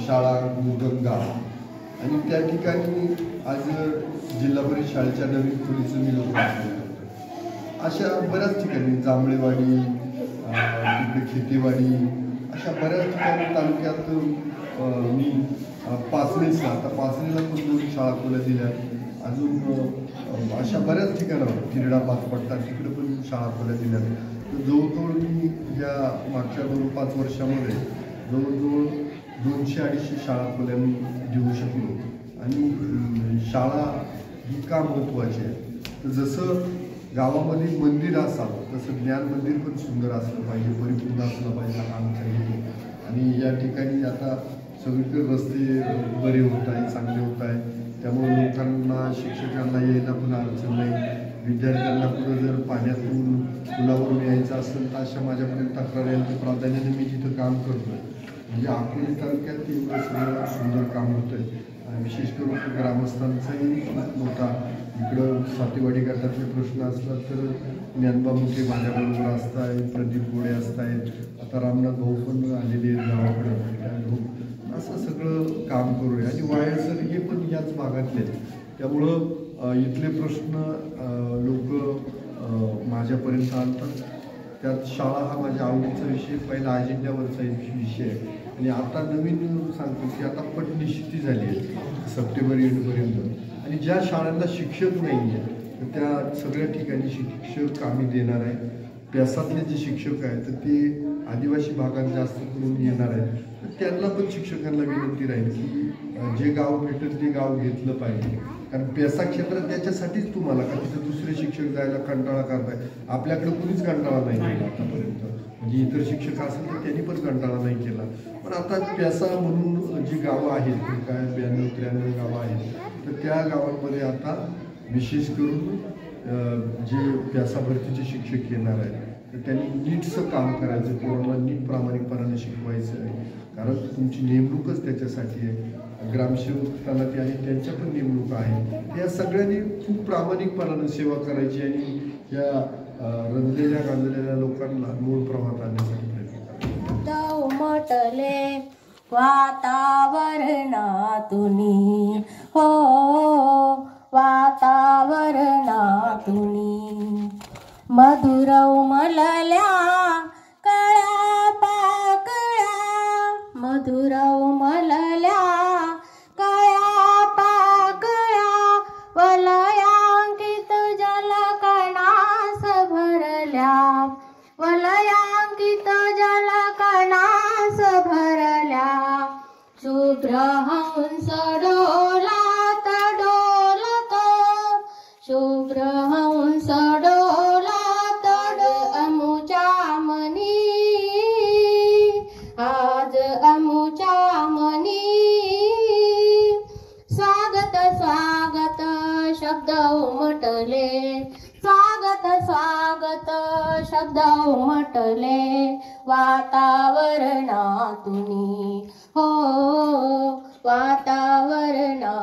शाळा गंगा आणि त्या ठिकाणी आज जिल्हा परिषद शाळेच्या नवीन खोलीचं मी लोकार्पण करतो. अशा बऱ्याच ठिकाणी जांभळेवाडी, तिकडे खेतेवाडी, अशा बऱ्याच ठिकाणी तालुक्यात मी पाचणीला, आता पाचणीला पण 2 शाळा खोल्या दिल्या. अजून अशा बऱ्याच ठिकाणावर तिरडा पाचपट्टा तिकडे पण शाळा खोल्या दिल्या. तर जवळजवळ मी या मागच्या 2-5 वर्षामध्ये जवळजवळ 200-250 शाळा खोल्या मी देऊ शकलो. आणि शाळा ही का महत्त्वाची आहे, तर जसं गावामध्ये मंदिर असावं तसं ज्ञान मंदिर पण सुंदर असलं पाहिजे, परिपूर्ण असलं पाहिजे हा आमचा हेतू. आणि या ठिकाणी आता सगळीकडे रस्ते बरे होत आहे, चांगले होत आहे. त्यामुळे लोकांना, शिक्षकांना यायला पण अडचण नाही. विद्यार्थ्यांना पुढं जर पाण्यातून पुलावरून यायचं असेल तर अशा माझ्यापर्यंत तक्रार प्राधान्याने मी जिथं काम करतो आहे. म्हणजे अकोले तालुक्यात एवढं सगळं सुंदर काम होतं आहे. विशेष करून ग्रामस्थांचाही मोठा इकडं सातेवाडी गटातले प्रश्न असतात तर ज्ञानबा मुखे माझ्याबरोबर असत आहेत, प्रदीप गोडे असत आहेत, आता रामनाथ भाऊ पण आलेले आहेत गावाकडं. असं सगळं काम करूया. आणि वायसर हे पण याच भागातले आहेत. त्यामुळं इथले प्रश्न लोक माझ्यापर्यंत आणतात. त्यात शाळा हा माझ्या आवडीचा विषय, पहिला अजेंड्यावरचा विषय आहे. आणि आता नवीन सांगतो की आता पट निश्चिती झाली आहे सप्टेंबर एंडपर्यंत. आणि ज्या शाळांना शिक्षक नाही आहे तर त्या सगळ्या ठिकाणी शिक्षक आम्ही देणार आहे. प्यासातले जे शिक्षक आहेत तर ते आदिवासी भागात जास्त करून येणार आहेत. तर त्यांना पण शिक्षकांना विनंती राहील की जे गाव भेटेल ते गाव घेतलं पाहिजे. कारण प्यासा क्षेत्रात त्याच्यासाठीच तुम्हाला का तिथं दुसरे शिक्षक जायला कंटाळा करताय. आपल्याकडे कुणीच कंटाळा नाही केला आतापर्यंत. म्हणजे इतर शिक्षक असेल तर त्यांनी पण कंटाळा नाही केला. पण आता प्यासा म्हणून जी गावं आहेत, काय 92-93 गावं आहेत, तर त्या गावांमध्ये आता विशेष करून जे प्यासा भरतीचे शिक्षक येणार आहेत तर त्यांनी नीटचं काम करायचं, पोरांना नीट प्रामाणिकपणाने शिकवायचं आहे. कारण तुमची नेमणूकच त्याच्यासाठी आहे. ग्रामसेवक तलाठी आहे त्यांच्या पण नेमणूक आहे. या सगळ्यांनी खूप प्रामाणिकपणानं सेवा करायची आणि या रंजलेल्या गांजलेल्या लोकांना मूळ प्रवाहात आणण्यासाठी प्रयत्न करायचा. म्हटले वातावरणातुनी हो वातावरणातुनी मधुर उमलल्या कळ्या पाकळ्या, मधुर उमलल्या कळ्या पाकळ्या, वलयांकित जलकणास भरल्या, वलयांकित जलकणास भरल्या. शुभ्र हंस डोलात डोलत, शुभ्र हंस डोलात अमुच्या मनी, आज अमुच्या मनी. स्वागत स्वागत शब्द उमटले, स्वागत स्वागत शब्द उमटले वातावरणातुनी हो वातावरणातुनी.